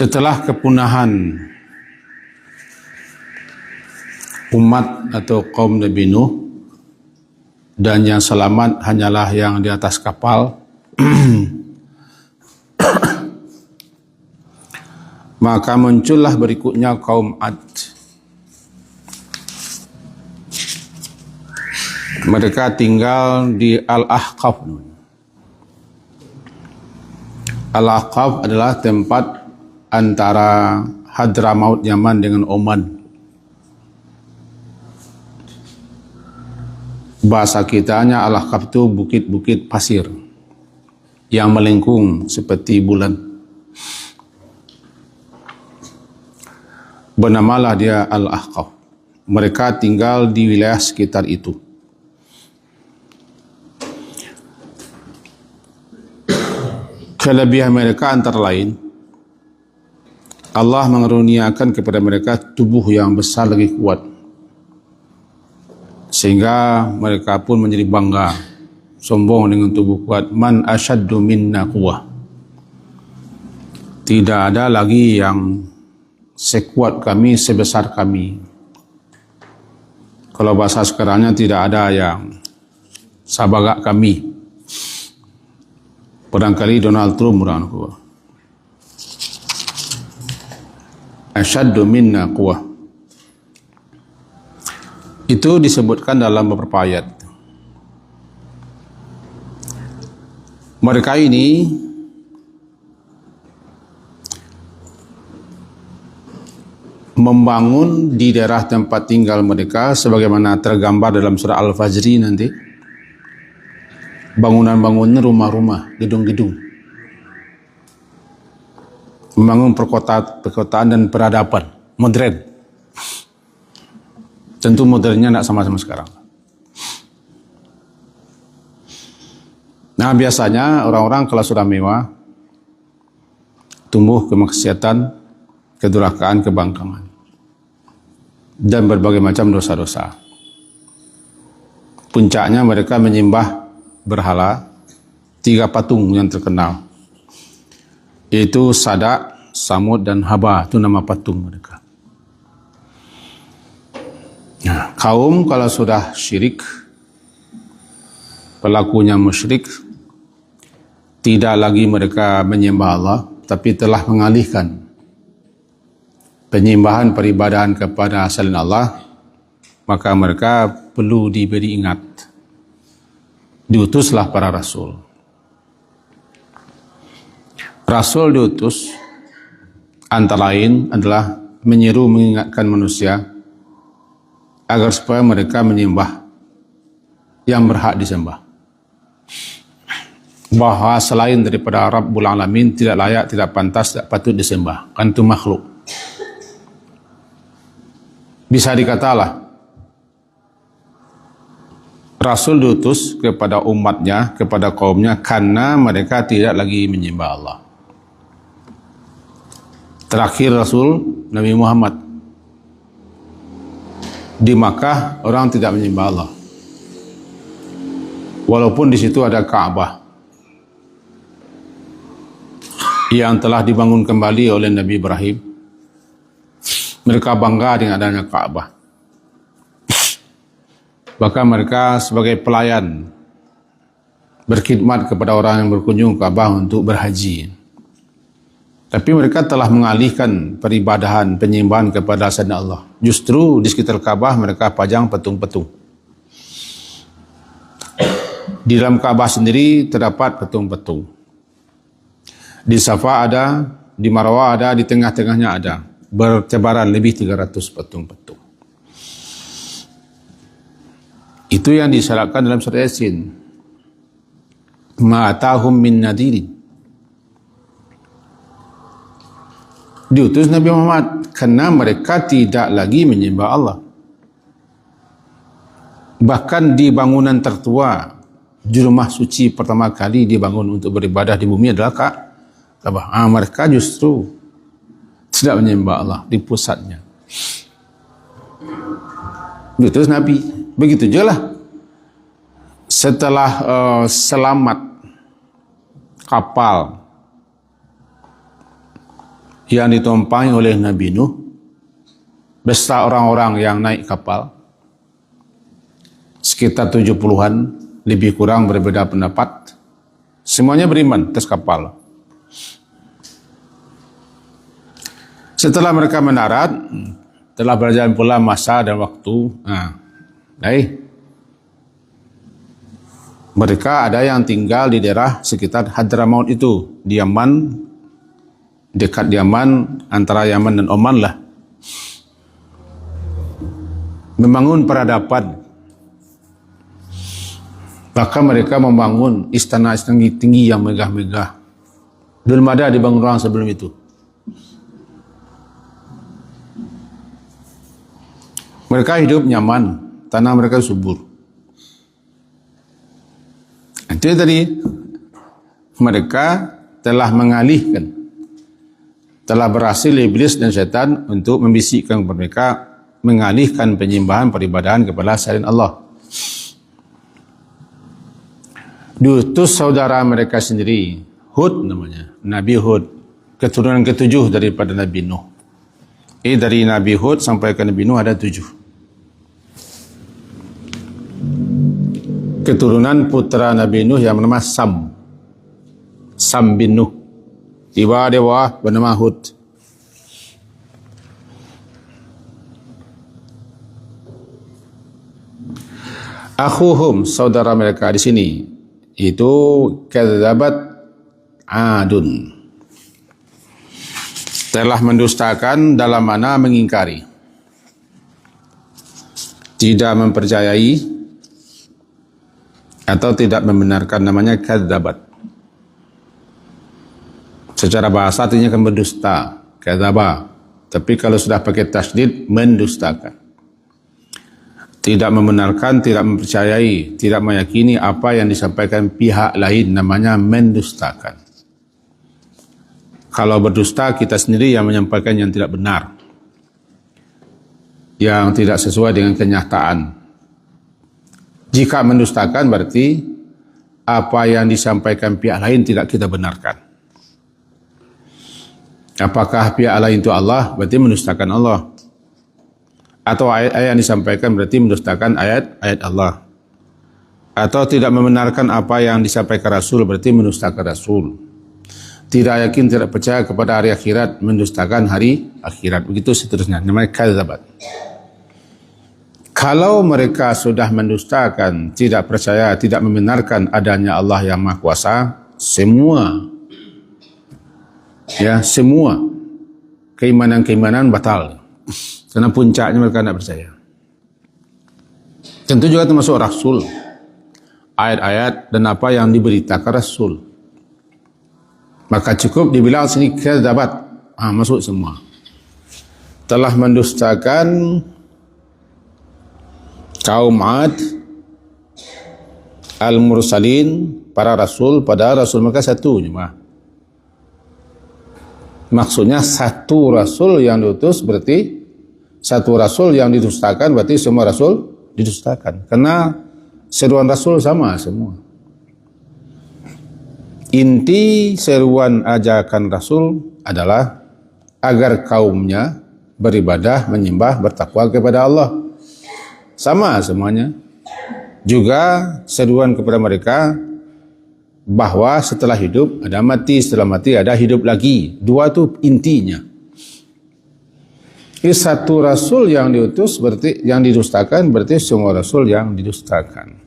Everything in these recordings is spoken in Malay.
Setelah kepunahan umat atau kaum Nabi Nuh, dan yang selamat hanyalah yang di atas kapal, maka muncullah berikutnya kaum Ad. Mereka tinggal di Al-Ahqaf. Al-Ahqaf adalah tempat antara Hadramaut Yaman dengan Oman. Bahasa kitanya Al-Ahqaf itu bukit-bukit pasir yang melengkung seperti bulan. Bernamalah dia Al-Ahqaf. Mereka tinggal di wilayah sekitar itu. Kelebihan mereka antara lain, Allah mengaruniakan kepada mereka tubuh yang besar lagi kuat, sehingga mereka pun menjadi bangga, sombong dengan tubuh kuat. Man asyaddu minna quwwah. Tidak ada lagi yang sekuat kami, sebesar kami. Kalau bahasa sekarangnya, tidak ada yang sabagak kami. Barangkali Donald Trump orang asyaddu minna quwwah. Itu disebutkan dalam beberapa ayat. Mereka ini membangun di daerah tempat tinggal mereka sebagaimana tergambar dalam surah Al-Fajri nanti. Bangunan-bangunan, rumah-rumah, gedung-gedung. Membangun perkotaan dan peradaban modern. Tentu modernnya tidak sama-sama sekarang. Nah, biasanya orang-orang kalau sudah mewah, tumbuh kemaksiatan, kedurhakaan, kebangkangan, dan berbagai macam dosa-dosa. Puncaknya mereka menyembah berhala, 3 patung yang terkenal, yaitu Sadak, Samud, dan Haba. Itu nama patung mereka. Nah, kaum kalau sudah syirik, pelakunya musyrik, tidak lagi mereka menyembah Allah, tapi telah mengalihkan penyembahan peribadahan kepada selain Allah, maka mereka perlu diberi ingat. Diutuslah para rasul. Rasul diutus antara lain adalah menyeru, mengingatkan manusia agar supaya mereka menyembah yang berhak disembah. Bahwa selain daripada Rabbul Alamin tidak layak, tidak pantas, tidak patut disembah. Kan itu makhluk. Bisa dikatalah Rasul diutus kepada umatnya, kepada kaumnya, karena mereka tidak lagi menyembah Allah. Terakhir Rasul Nabi Muhammad. Di Makkah orang tidak menyembah Allah. Walaupun di situ ada Ka'bah yang telah dibangun kembali oleh Nabi Ibrahim. Mereka bangga dengan adanya Ka'bah. Bahkan mereka sebagai pelayan berkhidmat kepada orang yang berkunjung ke Ka'bah untuk berhaji. Tapi mereka telah mengalihkan peribadahan, penyembahan kepada selain Allah. Justru di sekitar Ka'bah mereka pajang patung-patung. Di dalam Ka'bah sendiri terdapat patung-patung. Di Safa ada, di Marwah ada, di tengah-tengahnya ada. Bertebaran lebih 300 patung-patung. Itu yang disyaratkan dalam surah Yasin. Ma'atahum min nadirin. Diutus Nabi Muhammad karena mereka tidak lagi menyembah Allah. Bahkan di bangunan tertua, di rumah suci pertama kali dibangun untuk beribadah di bumi adalah Ka'bah. Mereka justru tidak menyembah Allah di pusatnya. Diutus Nabi. Begitu je lah. Setelah selamat kapal yang ditumpangi oleh Nabi Nuh beserta orang-orang yang naik kapal, sekitar 70-an, lebih kurang berbeda pendapat. Semuanya beriman atas kapal. Setelah mereka mendarat, telah berjalan pula masa dan waktu. Mereka ada yang tinggal di daerah sekitar Hadramaut itu, di Yaman, dekat Yaman, antara Yaman dan Oman lah. Membangun peradaban. Bahkan mereka membangun istana-istana tinggi yang megah-megah. Belum ada dibangun orang sebelum itu. Mereka hidup nyaman, tanah mereka subur. Itu tadi, mereka telah mengalihkan, telah berhasil iblis dan syaitan untuk membisikkan kepada mereka, mengalihkan penyembahan peribadahan kepada selain Allah. Diutus saudara mereka sendiri, Hud namanya, Nabi Hud, keturunan ketujuh daripada Nabi Nuh. Dari Nabi Hud sampai ke Nabi Nuh ada 7. Keturunan putra Nabi Nuh yang bernama Sam bin Nuh. Tiba dewa bernama Hud. Akhuhum, saudara mereka di sini, itu kadzabat Adun. Telah mendustakan dalam mana mengingkari. Tidak mempercayai atau tidak membenarkan, namanya kadzabat. Secara bahasa artinya kan berdusta, kadzaba. Tapi kalau sudah pakai tasydid, mendustakan. Tidak membenarkan, tidak mempercayai, tidak meyakini apa yang disampaikan pihak lain, namanya mendustakan. Kalau berdusta, kita sendiri yang menyampaikan yang tidak benar, yang tidak sesuai dengan kenyataan. Jika mendustakan berarti apa yang disampaikan pihak lain tidak kita benarkan. Apakah pihak lain itu Allah, berarti mendustakan Allah. Atau ayat-ayat yang disampaikan berarti mendustakan ayat-ayat Allah. Atau tidak membenarkan apa yang disampaikan Rasul berarti mendustakan Rasul. Tidak yakin, tidak percaya kepada hari akhirat, mendustakan hari akhirat. Begitu seterusnya, namanya kadzabat. Kalau mereka sudah mendustakan, tidak percaya, tidak membenarkan adanya Allah yang Maha Kuasa, semua keimanan-keimanan batal. Karena puncaknya mereka tidak percaya. Tentu juga termasuk Rasul. Ayat-ayat dan apa yang diberitakan Rasul. Maka cukup dibilang sini kadzabat. Masuk semua. Telah mendustakan kaum Ad, Al-Mursalin, para Rasul, padahal Rasul mereka satu cuma. Maksudnya satu Rasul yang diutus berarti satu Rasul yang didustakan berarti semua Rasul didustakan. Karena seruan Rasul sama semua. Inti seruan ajakan Rasul adalah agar kaumnya beribadah, menyembah, bertakwa kepada Allah. Sama semuanya. Juga seruan kepada mereka bahwa setelah hidup ada mati, setelah mati ada hidup lagi. Dua itu intinya. Ini satu Rasul yang diutus berarti yang didustakan berarti semua Rasul yang didustakan.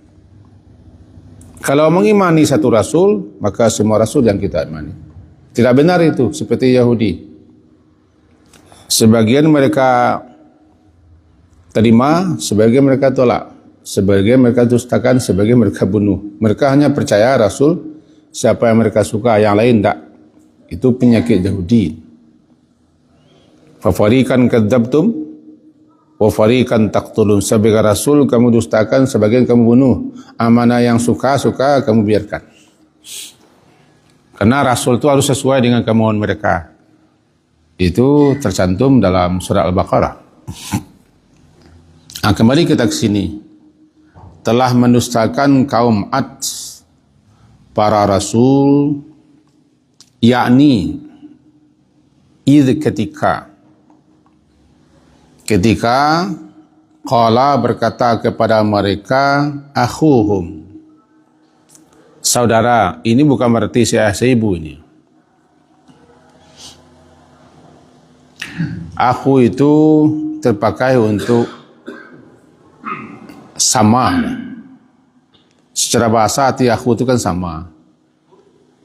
Kalau mengimani satu Rasul maka semua Rasul yang kita imani. Tidak benar itu seperti Yahudi. Sebagian mereka terima, sebagian mereka tolak, sebagian mereka dustakan, sebagian mereka bunuh. Mereka hanya percaya Rasul siapa yang mereka suka, yang lain tidak. Itu penyakit Yahudi. Fafarikan kadzabtum wa farikan taqtulun. Sebagian Rasul kamu dustakan, sebagian kamu bunuh. Amanah yang suka kamu biarkan. Karena Rasul itu harus sesuai dengan kemauan mereka. Itu tercantum dalam surah Al-Baqarah. Kembali kita ke sini. Telah mendustakan kaum Ad para Rasul, yakni ketika qala berkata kepada mereka akhuhum, saudara. Ini bukan berarti saya seibu ini. Akhu itu terpakai untuk sama. Secara bahasa arti akhu itu kan sama.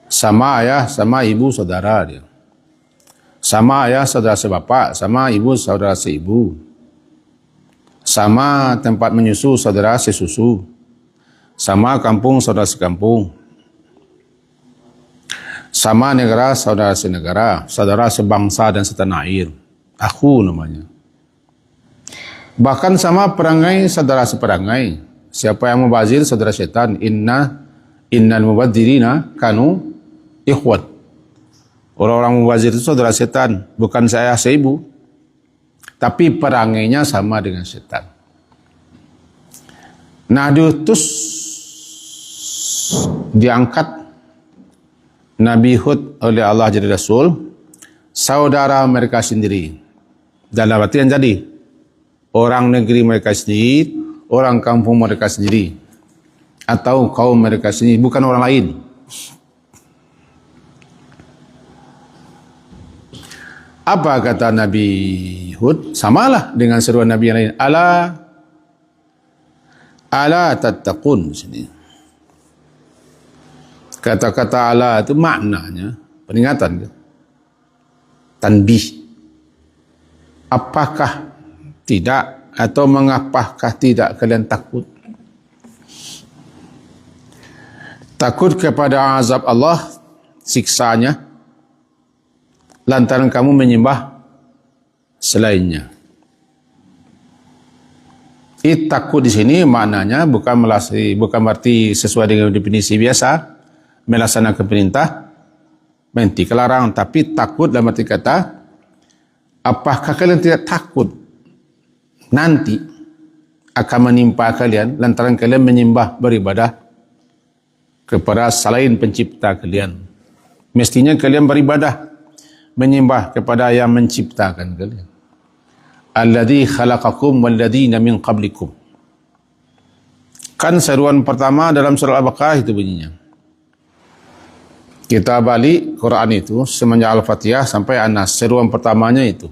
Sama ayah, sama ibu, saudara dia. Sama ayah, saudara sebapak, sama ibu, saudara seibu. Sama tempat menyusu, saudara sesusu. Sama kampung, saudara sekampung. Sama negara, saudara senegara. Saudara sebangsa dan setanah air. Akhu namanya. Bahkan sama perangai, saudara seperangai. Siapa yang mubazir, saudara syaitan. Innal mubadzirina kanu ikhwat. Orang-orang mubazir itu saudara setan. Bukan saya seibu. Tapi perangainya sama dengan setan. Nah, diangkat Nabi Hud oleh Allah jadi Rasul, saudara mereka sendiri. Dalam arti yang jadi, orang negeri mereka sendiri, orang kampung mereka sendiri, atau kaum mereka sendiri, bukan orang lain. Apa kata Nabi Hud? Samalah dengan seruan Nabi yang lain. Ala tattaqun sini. Kata-kata ala itu maknanya peringatan, tanbih. Apakah tidak atau mengapakah tidak kalian takut? Takut kepada azab Allah, siksanya, lantaran kamu menyembah selainnya. Takut di sini maknanya bukan berarti sesuai dengan definisi biasa, melaksanakan perintah, menti kelarang, tapi takut dalam arti kata, apakah kalian tidak takut nanti akan menimpa kalian lantaran kalian menyembah beribadah kepada selain pencipta kalian. Mestinya kalian beribadah menyembah kepada yang menciptakan kalian. Alladzi khalaqakum walladzina min qablikum. Kan seruan pertama dalam surah Al-Baqarah itu bunyinya. Kita balik Quran itu semenjak Al-Fatihah sampai An-Nas. Seruan pertamanya itu.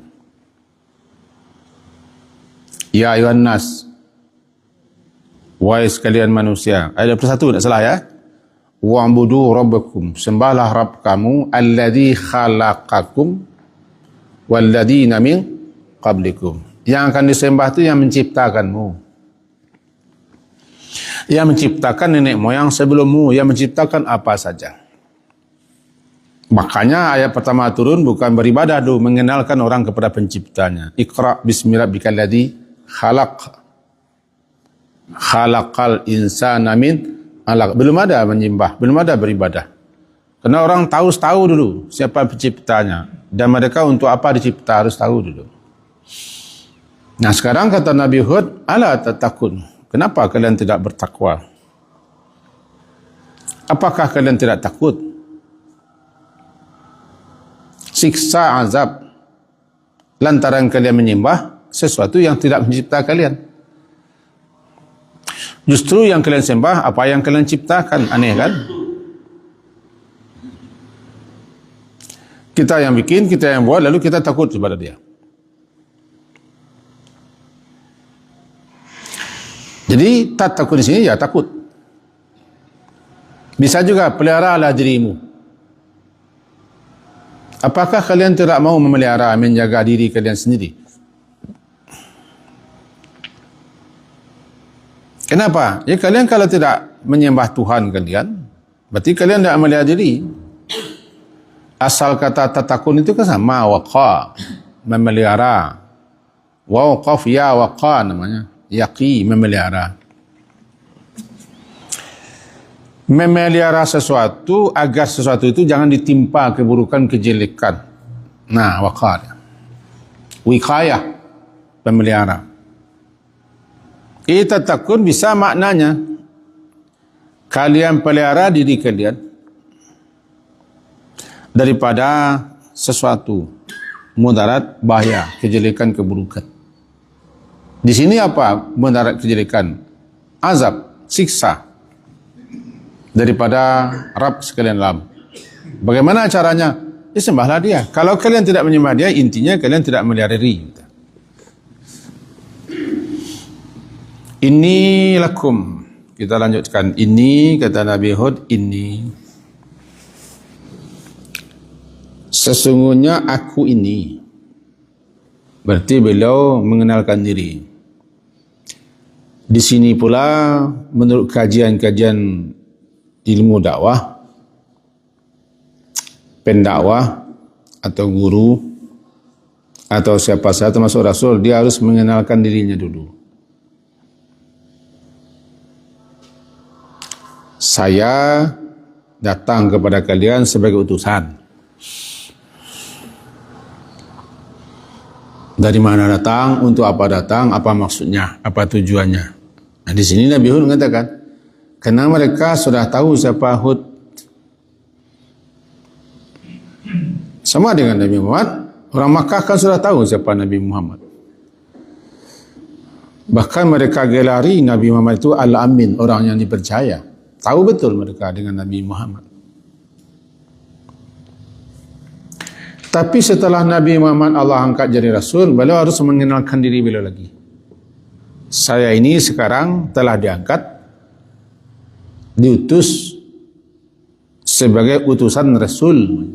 Ya ayuhan nas. Wahai sekalian manusia. Ayat 21 tak salah ya. Wa'budu rabbakum. Sembahlah Rabb kamu. Alladzi khalaqakum walladzina min qablikum. Yang akan disembah itu yang menciptakanmu. Yang menciptakan nenek moyang sebelummu. Yang menciptakan apa saja. Makanya ayat pertama turun bukan beribadah dulu, mengenalkan orang kepada penciptanya. Iqra bismi rabbikal ladzi khalaq. Khalaqal insana min 'alaq. Belum ada menyembah, belum ada beribadah. Karena orang tahu dulu siapa penciptanya dan mereka untuk apa dicipta harus tahu dulu. Nah, sekarang kata Nabi Hud, ala tatakun. Kenapa kalian tidak bertakwa? Apakah kalian tidak takut siksa azab lantaran kalian menyembah sesuatu yang tidak mencipta kalian? Justru yang kalian sembah apa yang kalian ciptakan. Aneh kan? Kita yang bikin, kita yang buat, lalu kita takut kepada dia. Jadi tak takut di sini ya takut. Bisa juga peliharalah dirimu. Apakah kalian tidak mau memelihara, menjaga diri kalian sendiri? Kenapa? Ya kalian kalau tidak menyembah Tuhan kalian, berarti kalian tidak memelihara diri. Asal kata tatakun itu kan sama, waqa, memelihara. Waqaf ya waqa namanya. Yaqi, memelihara. Memelihara sesuatu agar sesuatu itu jangan ditimpa keburukan, kejelekan. Nah, waqar. Wiqayah, pemelihara. Kita takut bisa maknanya kalian pelihara diri kalian daripada sesuatu mudarat, bahaya, kejelekan, keburukan. Di sini apa mudarat, kejelekan? Azab, siksa daripada Rabb sekalian alam. Bagaimana caranya? Ya sembahlah dia. Kalau kalian tidak menyembah dia, intinya kalian tidak melihara diri. Inni lakum. Kita lanjutkan. Ini kata Nabi Hud, ini. Sesungguhnya aku ini. Berarti beliau mengenalkan diri. Di sini pula menurut kajian-kajian ilmu dakwah, pendakwah atau guru atau siapa saja termasuk Rasul, dia harus mengenalkan dirinya dulu. Saya datang kepada kalian sebagai utusan. Dari mana datang, untuk apa datang, apa maksudnya, apa tujuannya. Nah, di sini Nabi Hud mengatakan, karena mereka sudah tahu siapa Hud. Sama dengan Nabi Muhammad, orang Makkah kan sudah tahu siapa Nabi Muhammad. Bahkan mereka gelari Nabi Muhammad itu Al-Amin, orang yang dipercaya. Tahu betul mereka dengan Nabi Muhammad. Tapi setelah Nabi Muhammad Allah angkat jadi Rasul, beliau harus mengenalkan diri beliau lagi. Saya ini sekarang telah diangkat, diutus sebagai utusan Rasul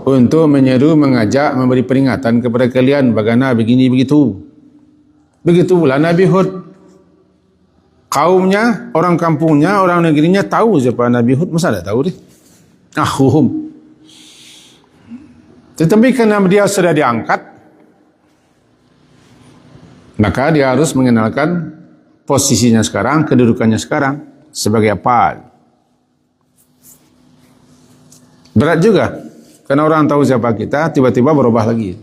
untuk menyeru, mengajak, memberi peringatan kepada kalian bagaimana begini begitu. Begitu pula Nabi Hud. Kaumnya, orang kampungnya, orang negerinya tahu siapa Nabi Hud, masa tak tahu dia? Akhuhum. Tetapi karena dia sudah diangkat, maka dia harus mengenalkan posisinya sekarang, kedudukannya sekarang, sebagai apa. Berat juga, karena orang tahu siapa kita, tiba-tiba berubah lagi.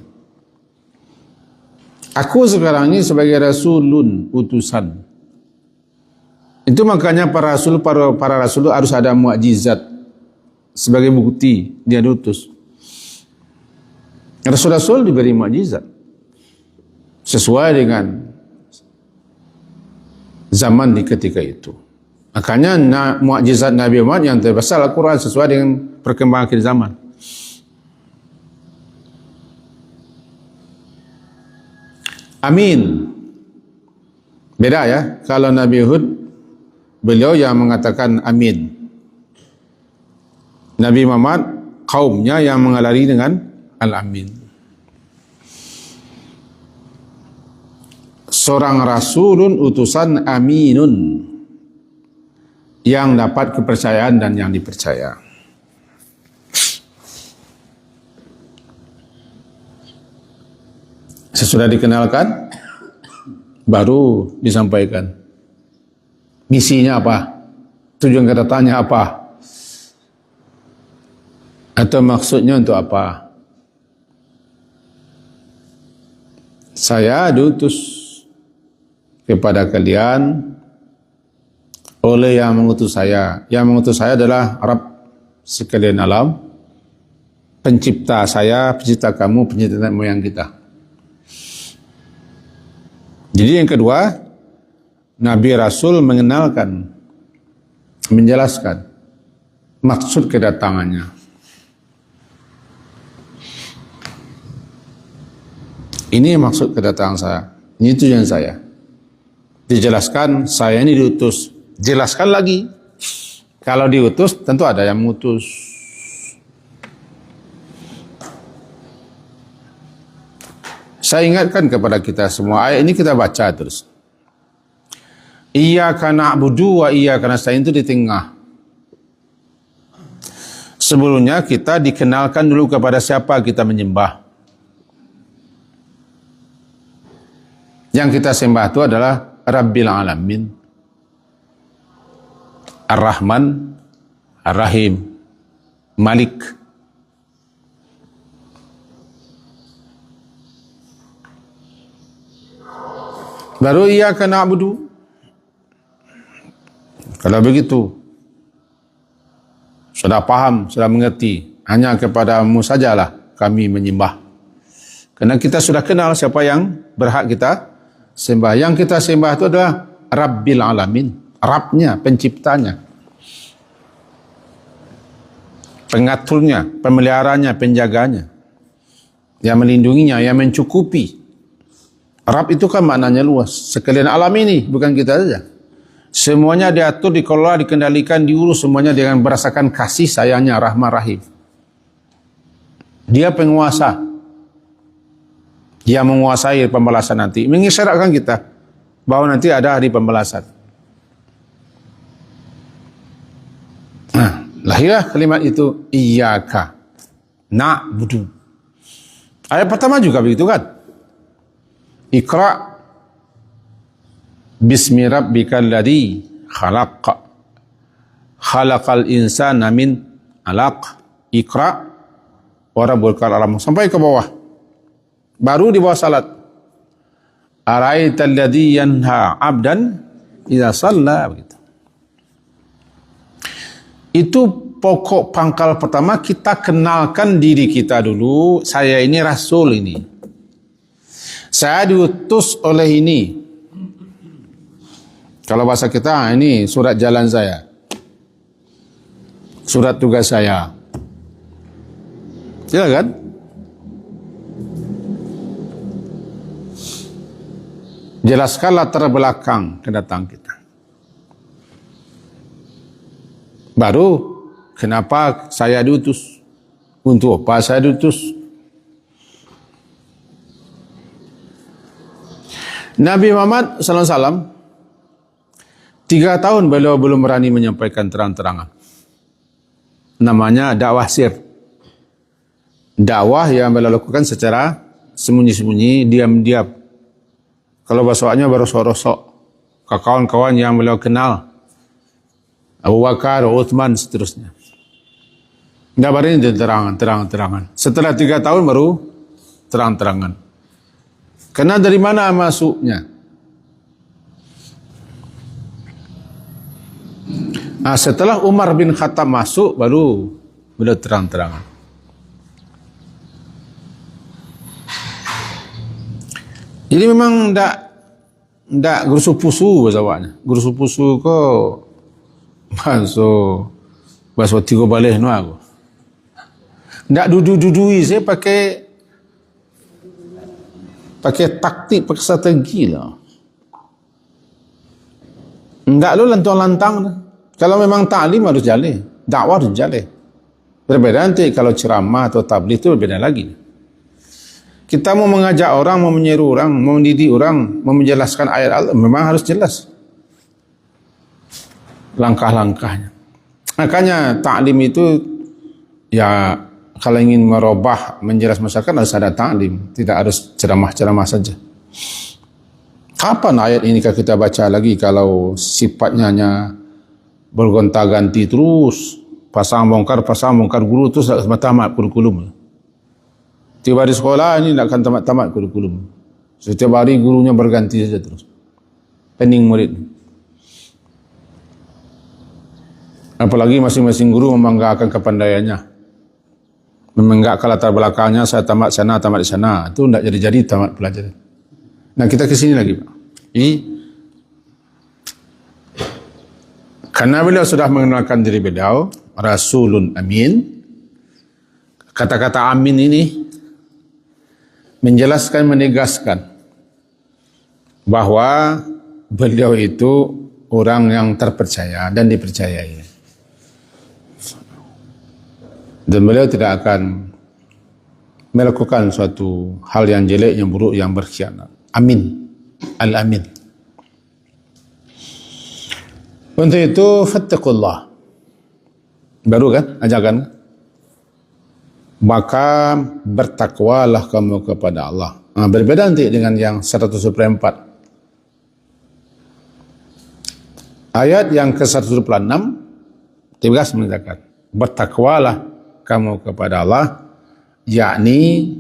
Aku sekarang ini sebagai Rasulun, utusan. Itu makanya para rasul harus ada mukjizat sebagai bukti dia diutus. Rasul-rasul diberi mukjizat sesuai dengan zaman di ketika itu. Makanya mukjizat Nabi Muhammad yang terbesar Al-Quran sesuai dengan perkembangan akhir zaman. Amin. Beda ya. Kalau Nabi Hud, beliau yang mengatakan amin. Nabi Muhammad, kaumnya yang mengalari dengan Al-Amin. Seorang rasulun, utusan, aminun, yang dapat kepercayaan dan yang dipercaya. Sesudah dikenalkan, baru disampaikan misinya apa, tujuan kedatangannya apa, atau maksudnya untuk apa. Saya diutus kepada kalian oleh yang mengutus saya. Yang mengutus saya adalah Rabb sekalian alam, pencipta saya, pencipta kamu, pencipta moyang kita. Jadi yang kedua, Nabi Rasul mengenalkan, menjelaskan maksud kedatangannya. Ini maksud kedatangan saya, ini tujuan saya. Dijelaskan, saya ini diutus. Jelaskan lagi. Kalau diutus, tentu ada yang mengutus. Saya ingatkan kepada kita semua, ayat ini kita baca terus. Iyyaka na'budu wa iyyaka nasta'in, itu di tengah. Sebelumnya kita dikenalkan dulu kepada siapa kita menyembah. Yang kita sembah itu adalah Rabbil Alamin, Ar-Rahman, Ar-Rahim, Malik. Baru iyyaka na'budu. Kalau begitu, sudah paham, sudah mengerti. hanya kepadamu sajalah kami menyembah. Kerana kita sudah kenal siapa yang berhak kita sembah. Yang kita sembah itu adalah Rabbil Alamin, Rabbnya, penciptanya, pengaturnya, pemeliharanya, penjaganya, yang melindunginya, yang mencukupi. Rabb itu kan maknanya luas. Sekalian alam ini, bukan kita saja. Semuanya diatur, dikelola, dikendalikan, diurus semuanya dengan berdasarkan kasih sayangnya, rahmah rahim. Dia penguasa. Dia menguasai pembalasan nanti. Mengisyaratkan kita bahawa nanti ada hari pembalasan. Nah, lahirlah kalimat itu, Iyyaka na'budu. Ayat pertama juga begitu kan? Iqra' Bismi rabbikal ladzi khalaq. Khalaqal insana min 'alaq. Iqra' wa rabbukal alam. Sampai ke bawah. Baru di bawah salat. Ara'aital ladzi yanha 'abdan idza shalla, begitu. Itu pokok pangkal pertama, kita kenalkan diri kita dulu. Saya ini rasul ini. Saya diutus oleh ini. Kalau bahasa kita, ini surat jalan saya, surat tugas saya. Ya kan? Jelaskan latar belakang kedatangan kita. Baru, kenapa saya diutus? Untuk apa saya diutus? Nabi Muhammad SAW 3 tahun beliau belum berani menyampaikan terang-terangan. Namanya dakwah sir. Dakwah yang beliau lakukan secara sembunyi-sembunyi, diam-diam. Kalau bahasanya berosok-rosok. Ke kawan-kawan yang beliau kenal. Abu Bakar, Uthman, seterusnya. Tidak berani terang-terangan. Setelah 3 tahun baru terang-terangan. Karena dari mana masuknya? Nah, setelah Umar bin Khattab masuk, baru beliau terang-terangan. Jadi memang tidak gerusu-pusu bahasa awaknya. Gerusu-pusu ko bahasa 3 balik no aku. Tidak dudu-dudui, saya pakai taktik, pakai strategi lah. Tidak lu lantang-lantang. Kalau memang ta'lim harus jalan, dakwah harus jalan. Berbeda nanti kalau ceramah atau tabligh itu berbeda lagi. Kita mau mengajak orang, mau menyeru orang, mau mendidik orang, mau menjelaskan ayat Allah, memang harus jelas langkah-langkahnya. Makanya ta'lim itu, ya kalau ingin merubah, menjelas masyarakat harus ada ta'lim, tidak harus ceramah-ceramah saja. Kapan ayat ini kita baca lagi kalau sifatnya hanya bergonta-ganti terus, pasang bongkar guru terus tak tamat kurikulum. Tiap hari sekolah ini tak akan tamat kurikulum. Setiap hari gurunya berganti saja terus. Pening murid. Apalagi masing-masing guru membanggakan kepandaiannya. Membanggakan latar belakangnya, saya tamat sana, tamat di sana. Itu tidak jadi-jadi tamat pelajaran. Nah, kita ke sini lagi, Pak. Karena beliau sudah mengenalkan diri beliau, Rasulun Amin. Kata-kata Amin ini menjelaskan, menegaskan bahwa beliau itu orang yang terpercaya dan dipercayai. Dan beliau tidak akan melakukan suatu hal yang jelek, yang buruk, yang berkhianat. Amin. Al-Amin. Untuk itu, fattaqullah. Baru kan ajakan? Maka bertakwalah kamu kepada Allah. Berbeda nanti dengan yang 124. Ayat yang ke-126 tegas mengatakan, bertakwalah kamu kepada Allah, yakni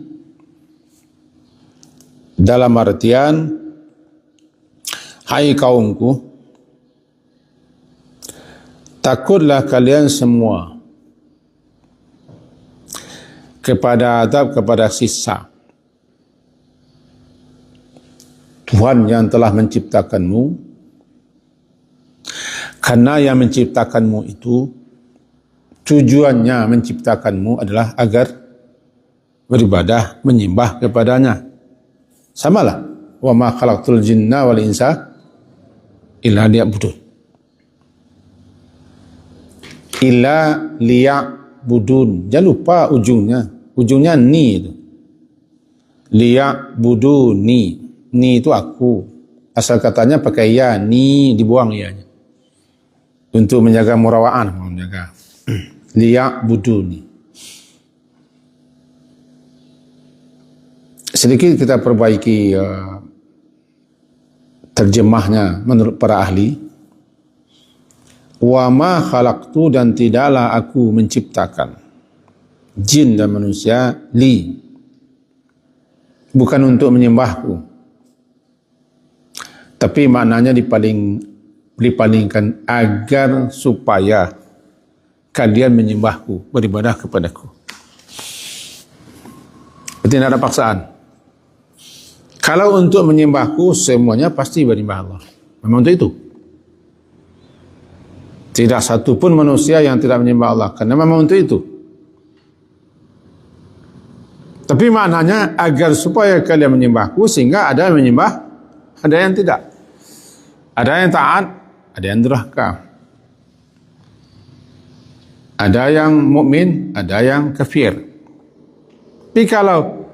dalam artian, hai kaumku, takutlah kalian semua kepada azab, kepada siksa. Tuhan yang telah menciptakanmu, karena yang menciptakanmu itu tujuannya menciptakanmu adalah agar beribadah, menyembah kepadanya. Samalah, wa ma khalaqtul jinna wal insa illa liya'budun. Illa liya'budun. Jangan lupa ujungnya. Ujungnya ni itu. Liya'buduni. Ni itu aku. Asal katanya pakai ya, ni dibuang ianya. Untuk menjaga murawa'an, menjaga. Liya'buduni. Sedikit kita perbaiki terjemahnya menurut para ahli. Wa ma khalaqtu, dan tidaklah aku menciptakan jin dan manusia li, bukan untuk menyembahku, tapi maknanya dipalingkan agar supaya kalian menyembahku, beribadah kepadaku. Berarti tidak ada paksaan. Kalau untuk menyembahku, semuanya pasti beribadah Allah. Memang untuk itu. Tidak satu pun manusia yang tidak menyembah Allah, karena memang untuk itu. Tapi maknanya agar supaya kalian menyembahku, sehingga ada yang menyembah, ada yang tidak. Ada yang taat, ada yang durhaka. Ada yang mukmin, ada yang kafir. Tapi kalau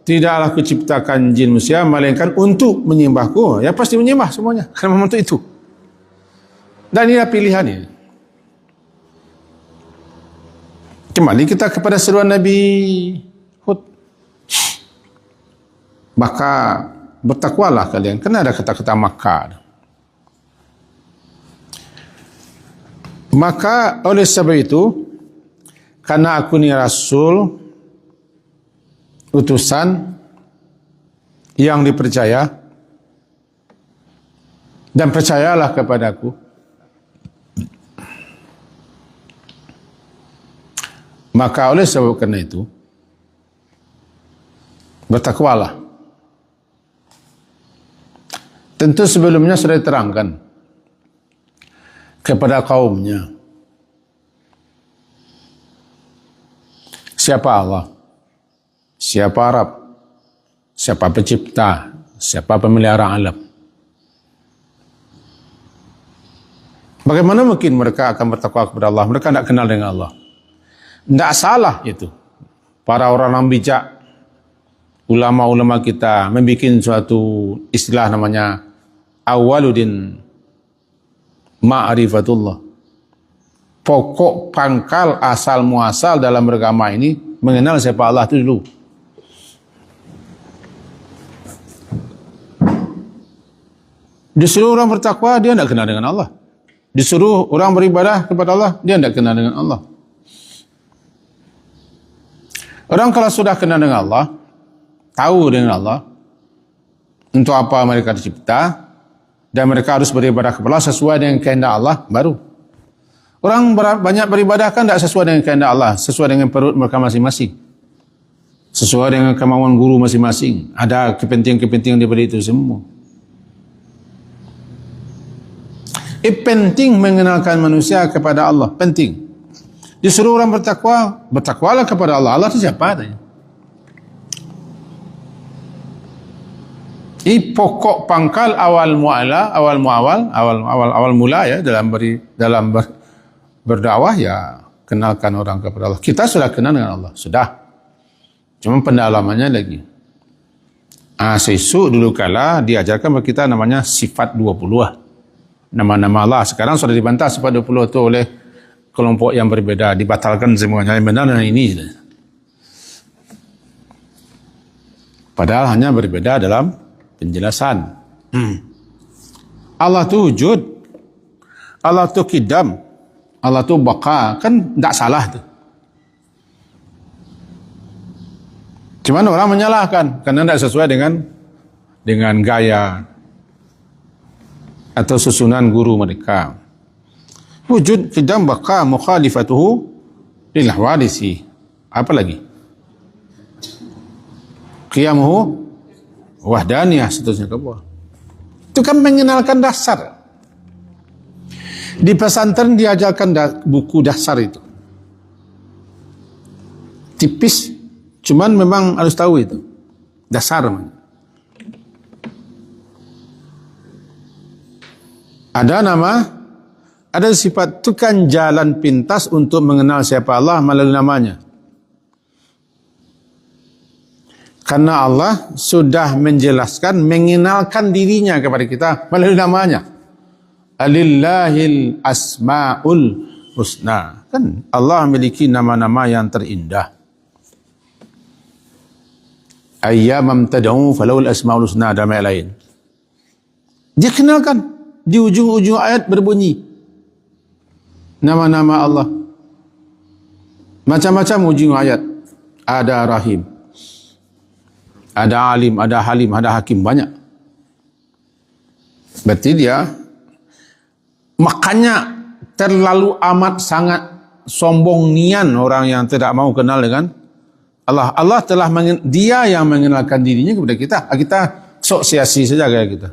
tidaklah aku ciptakan jin manusia melainkan untuk menyembahku, ya pasti menyembah semuanya, karena memang untuk itu. Dan inilah pilihannya. Kembali kita kepada seruan Nabi Hud. Maka bertakwalah kalian, karena ada kata-kata maka. Maka oleh sebab itu, karena aku ni Rasul, utusan yang dipercaya, dan percayalah kepadaku, maka oleh sebab kerana itu, bertakwalah. Tentu sebelumnya sudah diterangkan kepada kaumnya siapa Allah, siapa Rabb, siapa pencipta, siapa pemelihara alam. Bagaimana mungkin mereka akan bertakwa kepada Allah? Mereka tidak kenal dengan Allah. Tidak salah itu. Para orang bijak, ulama-ulama kita membuat suatu istilah namanya awaludin ma'rifatullah. Pokok pangkal asal muasal dalam beragama ini mengenal siapa Allah itu dulu. Disuruh orang bertakwa, dia tidak kenal dengan Allah. Disuruh orang beribadah kepada Allah, dia tidak kenal dengan Allah. Orang kalau sudah kenal dengan Allah, tahu dengan Allah, untuk apa mereka dicipta, dan mereka harus beribadah kepada Allah sesuai dengan kehendak Allah, baru. Orang banyak beribadah kan tidak sesuai dengan kehendak Allah, sesuai dengan perut mereka masing-masing, sesuai dengan kemauan guru masing-masing. Ada kepentingan-kepentingan daripada itu semua. Penting mengenalkan manusia kepada Allah, penting. Disuruh orang bertakwa, bertakwalah kepada Allah. Allah itu siapa? Ini pokok pangkal awal mula ya dalam berdakwah, ya kenalkan orang kepada Allah. Kita sudah kenal dengan Allah, sudah. Cuma pendalamannya lagi. Sesuk dulu kala diajarkan kepada kita namanya sifat 20. Nama-nama Allah. Sekarang sudah dibantah sifat 20 itu oleh kelompok yang berbeda, dibatalkan semuanya. Yang benar ini. Padahal hanya berbeda dalam penjelasan. Allah itu wujud, Allah itu qidam, Allah itu baqa, kan tidak salah tu. Cuma orang menyalahkan karena tidak sesuai dengan gaya atau susunan guru mereka. Wujud, qidam, baqa, mukhalifatuhu lil hawadisi. Apa lagi? qiyamuhu wahdaniyah, seterusnya ke bawah. Itu kan mengenalkan dasar. Di pesantren diajarkan buku dasar itu. Tipis, cuman memang harus tahu itu. Dasar. Ada nama, ada sifat, itu kan jalan pintas untuk mengenal siapa Allah melalui namanya. Karena Allah sudah menjelaskan, mengenalkan dirinya kepada kita melalui namanya. Alillahil asma'ul husna. Kan Allah memiliki nama-nama yang terindah. Ayyamam tad'u falawul asma'ul husna, dan yang lain. Dia kenalkan. Di ujung-ujung ayat berbunyi nama-nama Allah. Macam-macam ujung ayat. Ada Rahim, ada Alim, ada Halim, ada Hakim, banyak. Berarti dia, makanya terlalu amat sangat sombong nian orang yang tidak mau kenal dengan Allah. Allah telah dia yang mengenalkan dirinya kepada kita. Kita sok sia-sia saja kayak kita.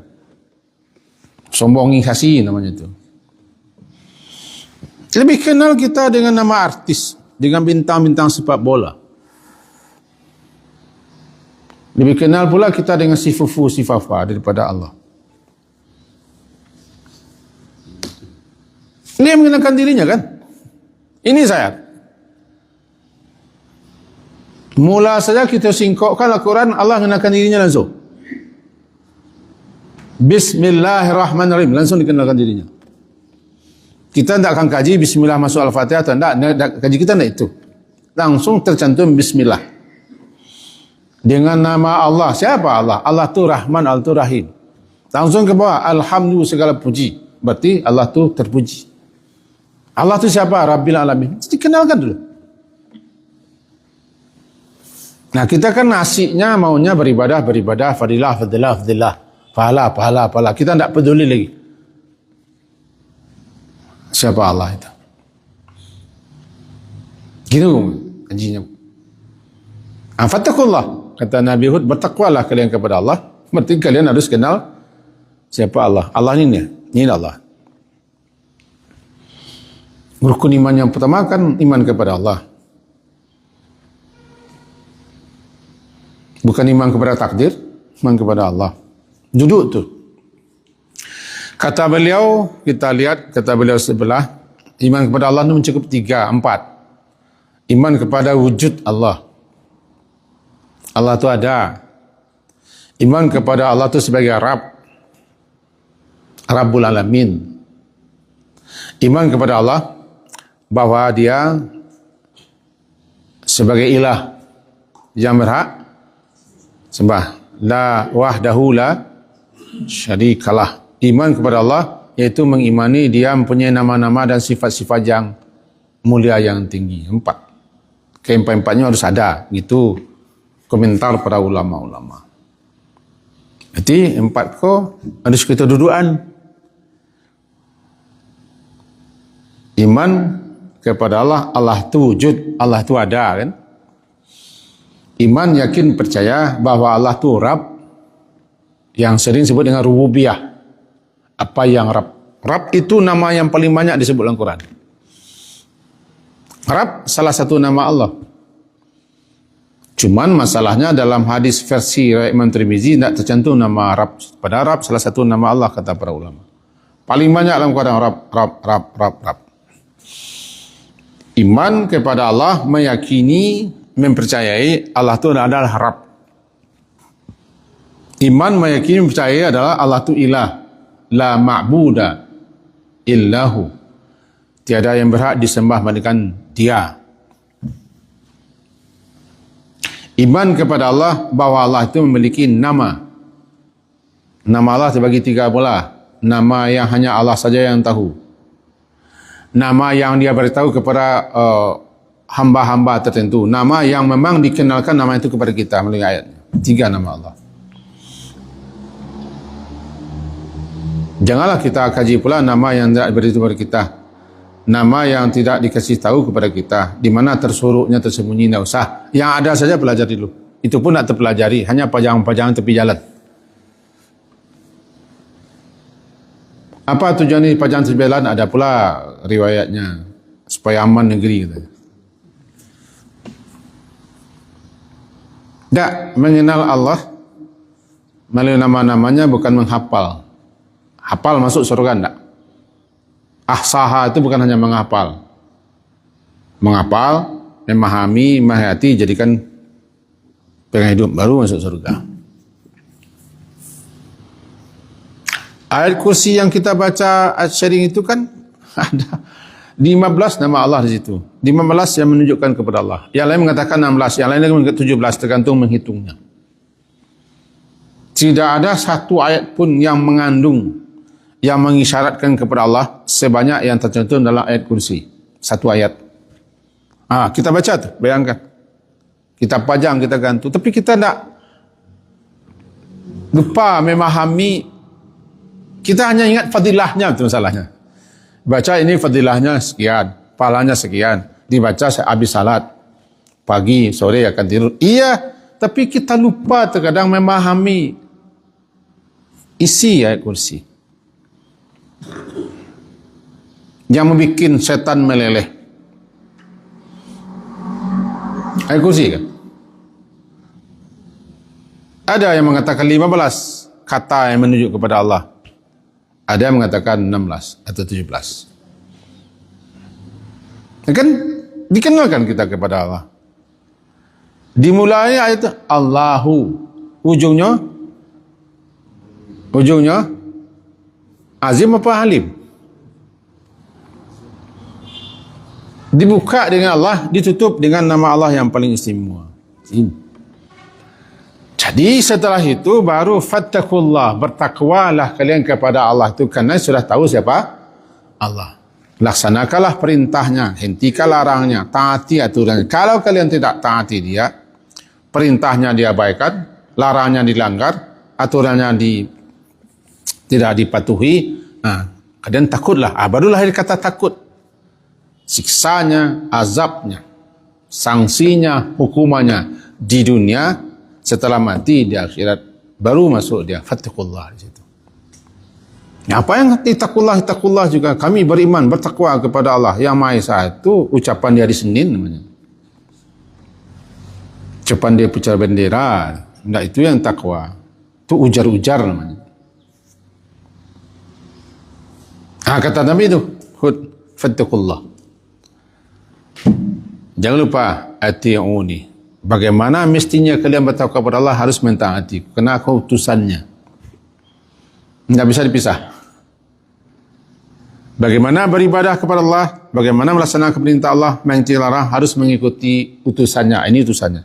Sombongisasi namanya itu. Lebih kenal kita dengan nama artis, dengan bintang-bintang sepak bola. Lebih kenal pula kita dengan si fufu, si fafa daripada Allah. Ini yang mengenalkan dirinya kan? Ini saya. Mula saja kita singkokkan Al-Quran, Allah mengenalkan dirinya langsung. Bismillahirrahmanirrahim, langsung dikenalkan dirinya. Kita tidak akan kaji Bismillah masuk Al-Fatihah, tidak, kaji kita tidak itu. Langsung tercantum Bismillah. Dengan nama Allah. Siapa Allah? Allah tu Rahman, Allah tu Rahim. Langsung ke bawah, Alhamdulillah segala puji. Berarti Allah tu terpuji. Allah tu siapa? Rabbil Alamin. Dikenalkan dulu. Nah, kita kan nasiknya maunya beribadah, fadilah, pahala. Kita tidak peduli lagi siapa Allah itu. Gitu kajinya. Fattakullah, kata Nabi Hud, bertakwalah kalian kepada Allah. Berarti kalian harus kenal siapa Allah. Allah ini Allah. Rukun iman yang pertama kan iman kepada Allah. Bukan iman kepada takdir, iman kepada Allah. Duduk tu. Kata beliau, kita lihat kata beliau sebelah, iman kepada Allah itu mencakup 3, 4. Iman kepada wujud Allah. Allah itu ada. Iman kepada Allah itu sebagai Rabbul Alamin. Iman kepada Allah bahwa dia sebagai ilah yang berhak sembah. La wahdahu la syarikalah. Iman kepada Allah yaitu mengimani dia mempunyai nama-nama dan sifat-sifat yang mulia yang tinggi. 4. Keempat-empatnya harus ada. Gitu komentar para ulama-ulama. Jadi 4 harus kita dudukan. Iman kepada Allah, Allah itu wujud, Allah itu ada kan. Iman yakin percaya bahwa Allah itu Rabb, yang sering disebut dengan rububiyah. Apa yang Rabb? Rabb itu nama yang paling banyak disebut dalam Quran. Rabb salah satu nama Allah. Cuman masalahnya dalam hadis versi Imam Tirmizi tidak tercantum nama Rabb. Pada Rabb salah satu nama Allah kata para ulama. Paling banyak dalam Quran Rabb. Iman kepada Allah meyakini, mempercayai Allah itu adalah Rabb. Iman meyakini, mempercayai adalah Allah itu ilah. La ma'buda illahu. Tiada yang berhak disembah melainkan dia. Iman kepada Allah bahwa Allah itu memiliki nama. Nama Allah terbagi 3 pula. Nama yang hanya Allah saja yang tahu. Nama yang dia beritahu kepada hamba-hamba tertentu. Nama yang memang dikenalkan nama itu kepada kita melalui ayatnya. 3 nama Allah. Janganlah kita kaji pula nama yang tidak beritahu kepada kita. Nama yang tidak dikasih tahu kepada kita. Di mana tersuruhnya tersembunyi, tidak usah. Yang ada saja belajar dulu. Itu pun tak terpelajari, hanya pajangan-pajangan tepi jalan. Apa tujuan ini pajangan tepi jalan? Ada pula riwayatnya, supaya aman negeri. Tak mengenal Allah melalui nama-namanya bukan menghafal. Hafal masuk surga tak? Ahsaha itu bukan hanya menghafal. Menghafal, memahami, menghayati, jadikan pengen hidup, baru masuk surga. Ayat kursi yang kita baca, ayat sharing itu kan ada 15 nama Allah di situ. 15 yang menunjukkan kepada Allah. Yang lain mengatakan 16, yang lain mengatakan 17, tergantung menghitungnya. Tidak ada satu ayat pun yang mengandung, yang mengisyaratkan kepada Allah sebanyak yang tercantum dalam ayat kursi. Satu ayat. Kita baca tu, bayangkan. Kita pajang, kita gantung. Tapi kita tak lupa memahami. Kita hanya ingat fadilahnya, itu masalahnya. Baca ini fadilahnya sekian, pahalanya sekian. Dibaca habis salat. Pagi, sore akan tidur. Iya, tapi kita lupa terkadang memahami isi ayat kursi. Yang membuat setan meleleh. Ayat kursi kan? Ada yang mengatakan 15 kata yang menunjuk kepada Allah. Ada yang mengatakan 16 atau 17. Kan dikenalkan kita kepada Allah. Dimulai ayat Allahu. Ujungnya azim apa halim? Dibuka dengan Allah, ditutup dengan nama Allah yang paling istimewa. Jadi setelah itu baru fattakullah, bertakwalah kalian kepada Allah itu, karena sudah tahu siapa Allah. Laksanakanlah perintahnya, hentikan larangnya, taati aturannya. Kalau kalian tidak taati dia, perintahnya diabaikan, larangnya dilanggar, aturannya tidak dipatuhi, kalian takutlah. Barulah lahir kata takut. Siksanya, azabnya, sanksinya, hukumannya di dunia, setelah mati di akhirat baru masuk dia fattaqullah di situ. Apa yang itakullah juga, kami beriman bertakwa kepada Allah yang Maha Esa, itu ucapan di hari Senin namanya. Ucapan dia pucara bendera, enggak, itu yang takwa. Itu ujar-ujar namanya. Kata Nabi itu fattaqullah. Jangan lupa ati'uni. Bagaimana mestinya kalian bertakwa kepada Allah, harus mentaati karena aku utusannya. Tidak bisa dipisah. Bagaimana beribadah kepada Allah, bagaimana melaksanakan perintah Allah, mengikuti larang, harus mengikuti utusannya. Ini utusannya.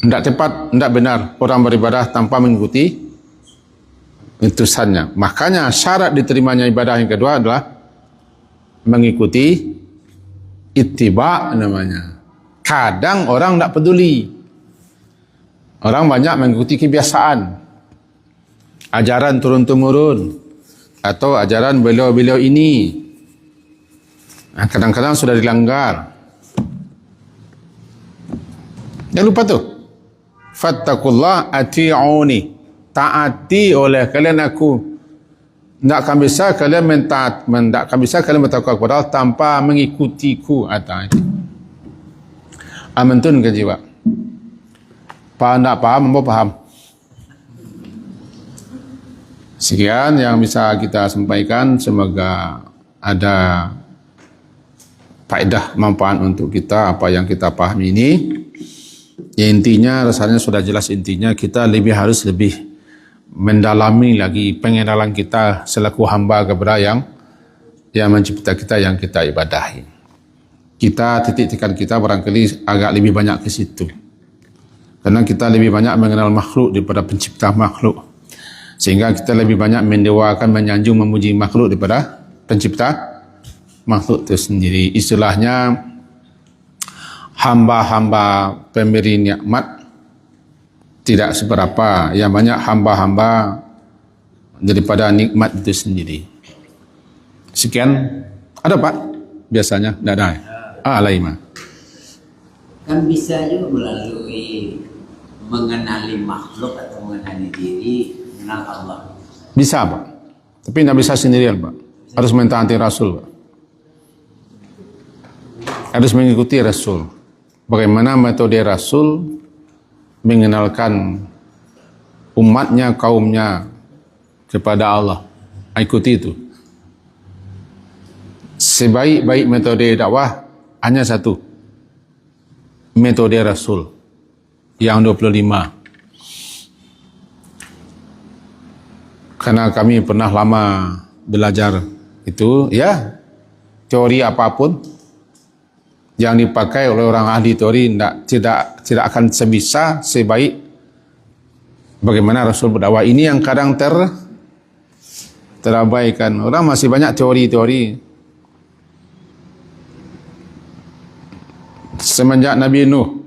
Tidak tepat, tidak benar orang beribadah tanpa mengikuti utusannya. Makanya syarat diterimanya ibadah yang kedua adalah mengikuti ittiba namanya. Kadang orang tak peduli. Orang banyak mengikuti kebiasaan. Ajaran turun-temurun. Atau ajaran beliau-beliau ini. Kadang-kadang sudah dilanggar. Jangan lupa tu. Fattakullah ati'uni. Taati oleh kalian aku. Tak akan bisa kalian tak akan bisa kalian bertakwa kepada Allah tanpa mengikutiku. Amantun ke jiwa. Faham tak faham? Mampu faham? Sekian yang bisa kita sampaikan. Semoga ada faedah manfaat untuk kita apa yang kita pahami ini. Ya, intinya rasanya sudah jelas. Intinya kita harus lebih mendalami lagi pengenalan kita selaku hamba kepada yang mencipta kita, yang kita ibadahi. Kita titik-tikan kita barangkali agak lebih banyak ke situ. Karena kita lebih banyak mengenal makhluk daripada pencipta makhluk. Sehingga kita lebih banyak mendewakan, menyanjung, memuji makhluk daripada pencipta makhluk itu sendiri. Istilahnya hamba-hamba pemberi nikmat tidak seberapa, yang banyak hamba-hamba daripada nikmat itu sendiri. Sekian. Ada Pak? Biasanya? Tidak ada. Lain. Kan bisa juga melalui mengenali makhluk atau mengenali diri, mengenal Allah. Bisa, Pak. Tapi tidak bisa sendirian, Pak. Harus mentaati Rasul, Pak. Harus mengikuti Rasul. Bagaimana metode Rasul mengenalkan umatnya, kaumnya kepada Allah. Ikuti itu. Sebaik-baik metode dakwah hanya satu. Metode Rasul yang 25. Karena kami pernah lama belajar itu, ya, teori apapun yang dipakai oleh orang ahli teori tidak akan sebisa sebaik bagaimana Rasul berdakwah. Ini yang kadang terabaikan. Orang masih banyak teori-teori. Semenjak Nabi Nuh,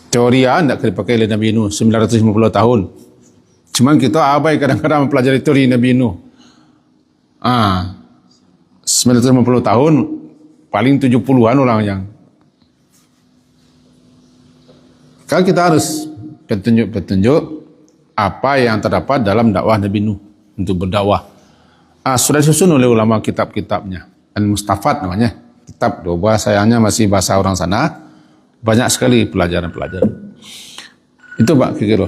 teori tidak dipakai oleh Nabi Nuh 950 tahun. Cuman kita abai kadang-kadang mempelajari teori Nabi Nuh. 950 tahun, paling 70-an orang yang. Kalau kita harus petunjuk-petunjuk apa yang terdapat dalam dakwah Nabi Nuh untuk berdakwah. Sudah disusun oleh ulama kitab-kitabnya. Al-Mustafad namanya. Kitab bahasanya masih bahasa orang sana. Banyak sekali pelajaran-pelajaran. Itu Pak Kikiro.